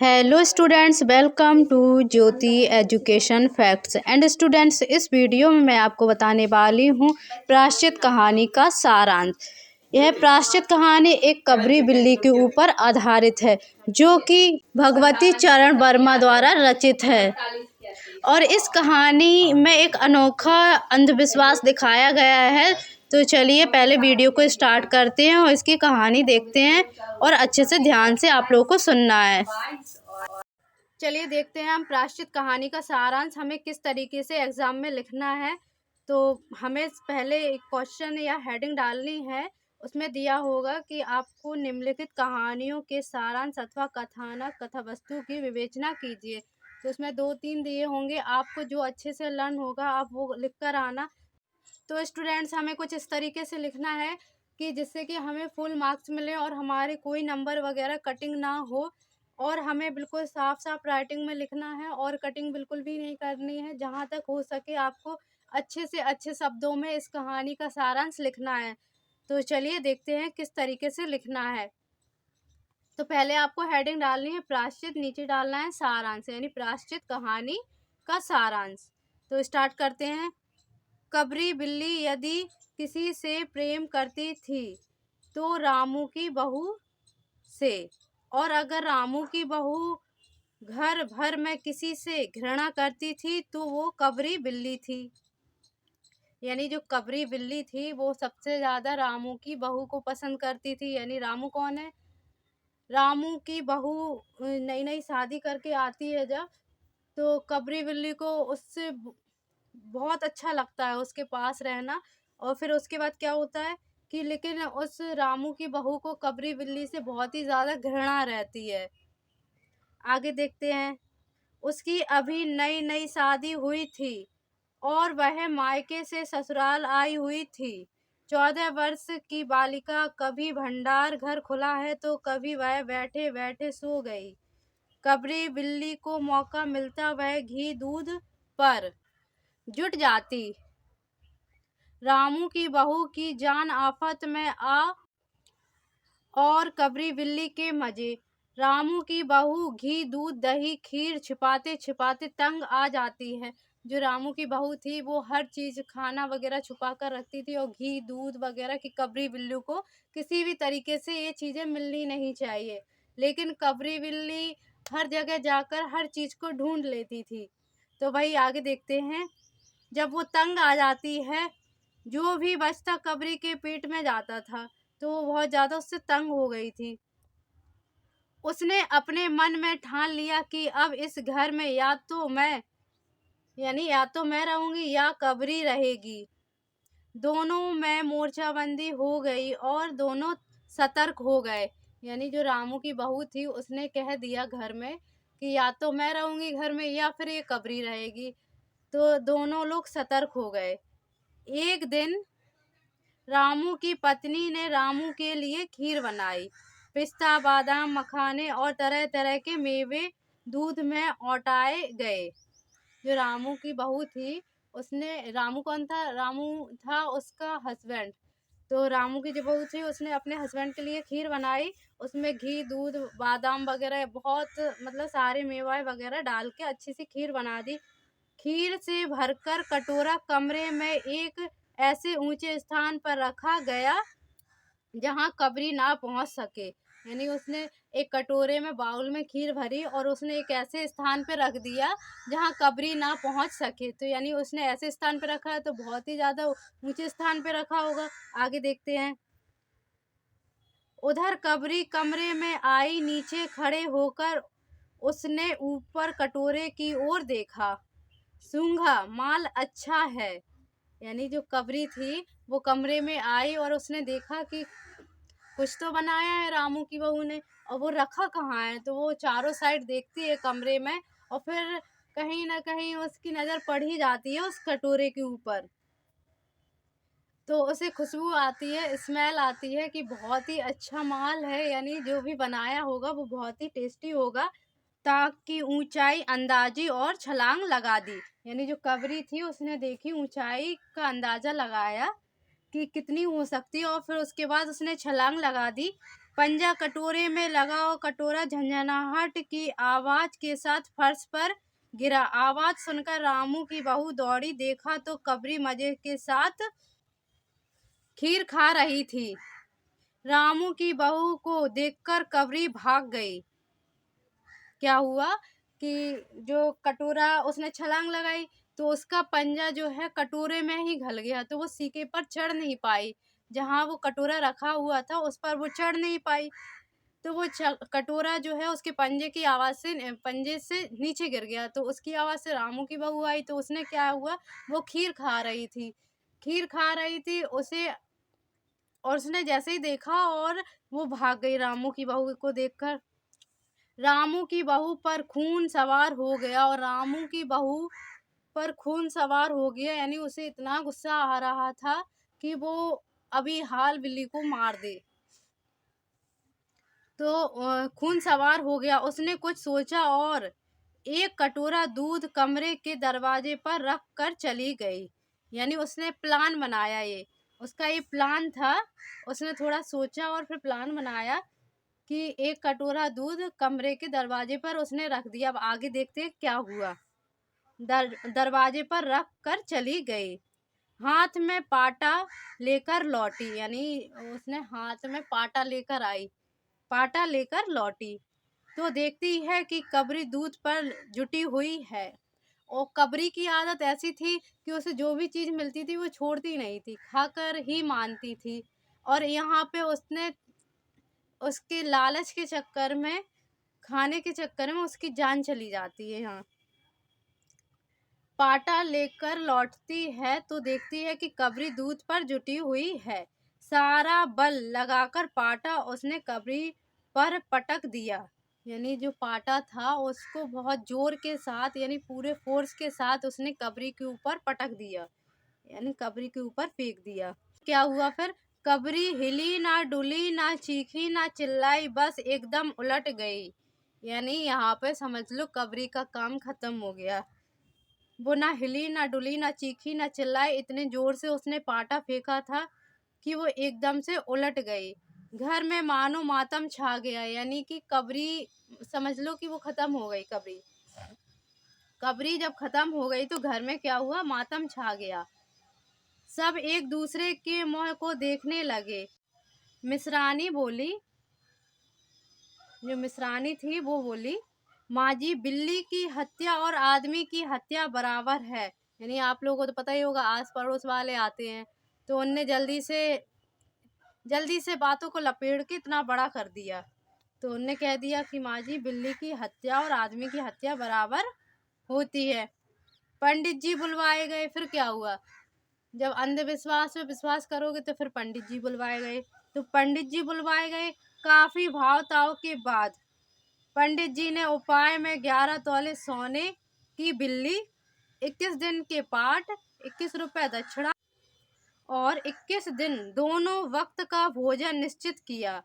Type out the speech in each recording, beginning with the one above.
Hello students, welcome to Jyoti education facts and students. इस video में मैं आपको बताने वाली हूँ प्रायश्चित कहानी का सारांश। यह प्रायश्चित कहानी एक कबरी बिल्ली के ऊपर आधारित है जो कि भगवती चरण वर्मा द्वारा रचित है। और इस कहानी में एक अनोखा अंधविश्वास दिखाया गया है। तो चलिए पहले वीडियो को स्टार्ट करते हैं और इसकी कहानी देखते हैं और अच्छे से ध्यान से आप लोगों को सुनना है। चलिए देखते हैं हम प्रायश्चित कहानी का सारांश हमें किस तरीके से एग्जाम में लिखना है। तो हमें पहले एक क्वेश्चन या हेडिंग डालनी है। उसमें दिया होगा कि आपको निम्नलिखित कहानियों के सारांश अथवा कथानक कथा वस्तु की विवेचना कीजिए। तो उसमें 2-3 दिए होंगे, आपको जो अच्छे से लर्न होगा आप वो लिख कर आना। तो स्टूडेंट्स हमें कुछ इस तरीके से लिखना है कि जिससे कि हमें फुल मार्क्स मिले और हमारे कोई नंबर वगैरह कटिंग ना हो। और हमें बिल्कुल साफ साफ राइटिंग में लिखना है और कटिंग बिल्कुल भी नहीं करनी है। जहाँ तक हो सके आपको अच्छे से अच्छे शब्दों में इस कहानी का सारांश लिखना है। तो चलिए देखते हैं किस तरीके से लिखना है। तो पहले आपको हेडिंग डालनी है प्रायश्चित, नीचे डालना है सारांश यानी प्रायश्चित कहानी का सारांश। तो स्टार्ट करते हैं। कबरी बिल्ली यदि किसी से प्रेम करती थी तो रामू की बहू से, और अगर रामू की बहू घर भर में किसी से घृणा करती थी तो वो कबरी बिल्ली थी। यानी जो कबरी बिल्ली थी वो सबसे ज्यादा रामू की बहू को पसंद करती थी। यानी रामू कौन है? रामू की बहू नई नई शादी करके आती है जब, तो कबरी बिल्ली को उससे बहुत अच्छा लगता है उसके पास रहना। और फिर उसके बाद क्या होता है कि लेकिन उस रामू की बहू को कबरी बिल्ली से बहुत ही ज़्यादा घृणा रहती है। आगे देखते हैं। उसकी अभी नई नई शादी हुई थी और वह मायके से ससुराल आई हुई थी। 14 वर्ष की बालिका, कभी भंडार घर खुला है तो कभी वह बैठे बैठे सो गई। कबरी बिल्ली को मौका मिलता वह घी दूध पर जुट जाती। रामू की बहू की जान आफत में आ और कबरी बिल्ली के मजे। रामू की बहू घी दूध दही खीर छिपाते छिपाते तंग आ जाती है। जो रामू की बहू थी वो हर चीज खाना वगैरह छुपा कर रखती थी और घी दूध वगैरह की कबरी बिल्ली को किसी भी तरीके से ये चीजें मिलनी नहीं चाहिए। लेकिन कबरी बिल्ली हर जगह जाकर हर चीज को ढूंढ लेती थी। तो भाई आगे देखते हैं। जब वो तंग आ जाती है, जो भी बचता कबरी के पेट में जाता था, तो वो बहुत ज्यादा उससे तंग हो गई थी। उसने अपने मन में ठान लिया कि अब इस घर में या तो मैं रहूंगी या कबरी रहेगी। दोनों में मोर्चाबंदी हो गई और दोनों सतर्क हो गए। यानी जो रामू की बहू थी उसने कह दिया घर में कि या तो मैं रहूंगी घर में या फिर ये कबरी रहेगी। तो दोनों लोग सतर्क हो गए। एक दिन रामू की पत्नी ने रामू के लिए खीर बनाई। पिस्ता, बादाम, मखाने और तरह तरह के मेवे दूध में औटाए गए। जो रामू की बहू थी उसने, रामू कौन था? रामू था उसका हस्बैंड। तो रामू की जो बहू थी उसने अपने हस्बैंड के लिए खीर बनाई। उसमें घी दूध बादाम वगैरह बहुत मतलब सारे मेवा वगैरह डाल के अच्छी सी खीर बना दी। खीर से भरकर कटोरा कमरे में एक ऐसे ऊंचे स्थान पर रखा गया जहां कबरी ना पहुंच सके। यानी उसने एक कटोरे में बाउल में खीर भरी और उसने एक ऐसे स्थान पे रख दिया जहां कबरी ना पहुंच सके। तो यानी उसने ऐसे स्थान पे रखा है तो बहुत ही ज्यादा ऊंचे स्थान पे रखा होगा। आगे देखते हैं। उधर कबरी कमरे में आई, नीचे खड़े होकर उसने ऊपर कटोरे की ओर देखा। सूंघा, माल अच्छा है। यानी जो कबरी थी वो कमरे में आई और उसने देखा कि कुछ तो बनाया है रामू की बहू ने, और वो रखा कहाँ है। तो वो चारों साइड देखती है कमरे में और फिर कहीं ना कहीं उसकी नज़र पड़ ही जाती है उस कटोरे के ऊपर। तो उसे खुशबू आती है, स्मेल आती है कि बहुत ही अच्छा माल है। यानी जो भी बनाया होगा वो बहुत ही टेस्टी होगा। ताक की ऊंचाई अंदाजी और छलांग लगा दी। यानी जो कबरी थी उसने देखी, ऊंचाई का अंदाजा लगाया कि कितनी हो सकती है और फिर उसके बाद उसने छलांग लगा दी पंजा कटोरे में लगा और कटोरा झंझनाहट की आवाज के साथ फर्श पर गिरा। आवाज सुनकर रामू की बहू दौड़ी, देखा तो कबरी मजे के साथ खीर खा रही थी। रामू की बहू को देखकर कबरी भाग गई। क्या हुआ कि जो कटोरा उसने छलांग लगाई तो उसका पंजा जो है कटोरे में ही घल गया, तो वो सीके पर चढ़ नहीं पाई। जहाँ वो कटोरा रखा हुआ था उस पर वो चढ़ नहीं पाई, तो वो कटोरा जो है उसके पंजे की आवाज़ से पंजे से नीचे गिर गया। तो उसकी आवाज़ से रामू की बहू आई, तो उसने क्या हुआ, वो खीर खा रही थी, और उसने जैसे ही देखा और वो भाग गई रामू की बहू को देखकर। रामू की बहू पर खून सवार हो गया, और रामू की बहू पर खून सवार हो गया यानी उसे इतना गुस्सा आ रहा था कि वो अभी हाल बिल्ली को मार दे। तो खून सवार हो गया, उसने कुछ सोचा और एक कटोरा दूध कमरे के दरवाजे पर रख कर चली गई। यानी उसने प्लान बनाया, उसका ये प्लान था। उसने थोड़ा सोचा और फिर प्लान बनाया कि एक कटोरा दूध कमरे के दरवाजे पर उसने रख दिया। अब आगे देखते हैं क्या हुआ। दरवाजे पर रख कर चली गई, हाथ में पाटा लेकर लौटी। यानी उसने हाथ में पाटा लेकर लौटी तो देखती है कि कबरी दूध पर जुटी हुई है। और कबरी की आदत ऐसी थी कि उसे जो भी चीज़ मिलती थी वो छोड़ती नहीं थी, खाकर ही मानती थी। और यहाँ पे उसने उसके लालच के चक्कर में, खाने के चक्कर में उसकी जान चली जाती है। यहाँ पाटा लेकर लौटती है तो देखती है कि कबरी दूध पर जुटी हुई है। सारा बल लगाकर पाटा उसने कबरी पर पटक दिया। यानी जो पाटा था उसको बहुत जोर के साथ, यानी पूरे फोर्स के साथ उसने कबरी के ऊपर पटक दिया, यानी कबरी के ऊपर फेंक दिया। क्या हुआ फिर, कबरी हिली ना डुली ना चीखी ना चिल्लाई, बस एकदम उलट गई। यानी यहाँ पे समझ लो कबरी का काम खत्म हो गया। वो ना हिली ना डुली ना चीखी ना चिल्लाई, इतने जोर से उसने पाटा फेंका था कि वो एकदम से उलट गई। घर में मानो मातम छा गया, यानी कि कबरी, समझ लो कि वो खत्म हो गई। कबरी जब खत्म हो गई तो घर में क्या हुआ, मातम छा गया। सब एक दूसरे के मुंह को देखने लगे। मिसरानी बोली, जो मिसरानी थी वो बोली, माँ जी, बिल्ली की हत्या और आदमी की हत्या बराबर है। यानी आप लोगों को तो पता ही होगा, आस पड़ोस वाले आते हैं तो उनने जल्दी से बातों को लपेट के इतना बड़ा कर दिया। तो उनने कह दिया कि माँ जी, बिल्ली की हत्या और आदमी की हत्या बराबर होती है। पंडित जी बुलवाए गए। फिर क्या हुआ, जब अंधविश्वास में विश्वास करोगे तो फिर पंडित जी बुलवाए गए। तो पंडित जी बुलवाए गए। काफी भाव ताव के बाद पंडित जी ने उपाय में 11 तोले सोने की बिल्ली, 21 दिन के पाठ, 21 रुपए दक्षिणा और 21 दिन दोनों वक्त का भोजन निश्चित किया।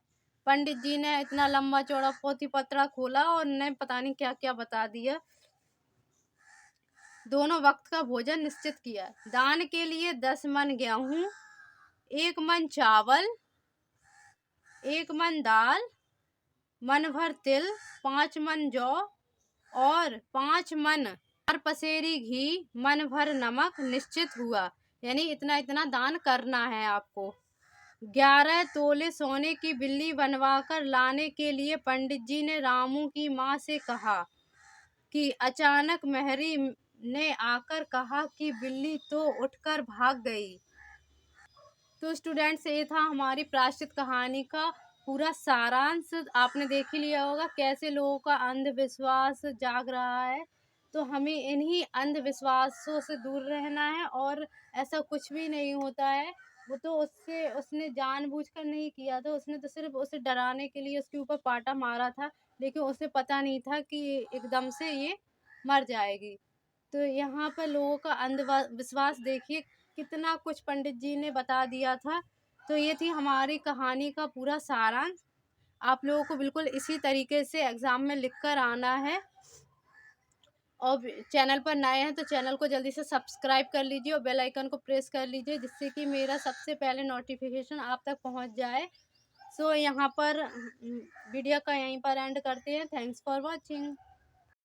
पंडित जी ने इतना लंबा चौड़ा पोथी पत्रा खोला और उन्हें पता नहीं क्या क्या बता दिया। दोनों वक्त का भोजन निश्चित किया। दान के लिए 10 मन गेहूं, 1 मन चावल, 1 मन दाल, मन भर तिल, 5 मन जौ और 5 मन 4 पसेरी घी, मन भर नमक निश्चित हुआ। यानी इतना इतना दान करना है आपको। 11 तोले सोने की बिल्ली बनवाकर लाने के लिए पंडित जी ने रामू की माँ से कहा कि अचानक मेहरी ने आकर कहा कि बिल्ली तो उठकर भाग गई। तो स्टूडेंट्स, ये था हमारी प्रायश्चित कहानी का पूरा सारांश। आपने देख ही लिया होगा कैसे लोगों का अंधविश्वास जाग रहा है। तो हमें इन्हीं अंधविश्वासों से दूर रहना है, और ऐसा कुछ भी नहीं होता है। वो तो उसने जानबूझकर नहीं किया था, उसने तो सिर्फ उसे डराने के लिए उसके ऊपर पाटा मारा था, लेकिन उसे पता नहीं था कि एकदम से ये मर जाएगी। तो यहाँ पर लोगों का अंधविश्वास देखिए, कितना कुछ पंडित जी ने बता दिया था। तो ये थी हमारी कहानी का पूरा सारांश। आप लोगों को बिल्कुल इसी तरीके से एग्ज़ाम में लिख कर आना है। और चैनल पर नए हैं तो चैनल को जल्दी से सब्सक्राइब कर लीजिए और बेल आइकन को प्रेस कर लीजिए, जिससे कि मेरा सबसे पहले नोटिफिकेशन आप तक पहुंच जाए। सो यहाँ पर वीडियो का यहीं पर एंड करते हैं। Thanks for watching.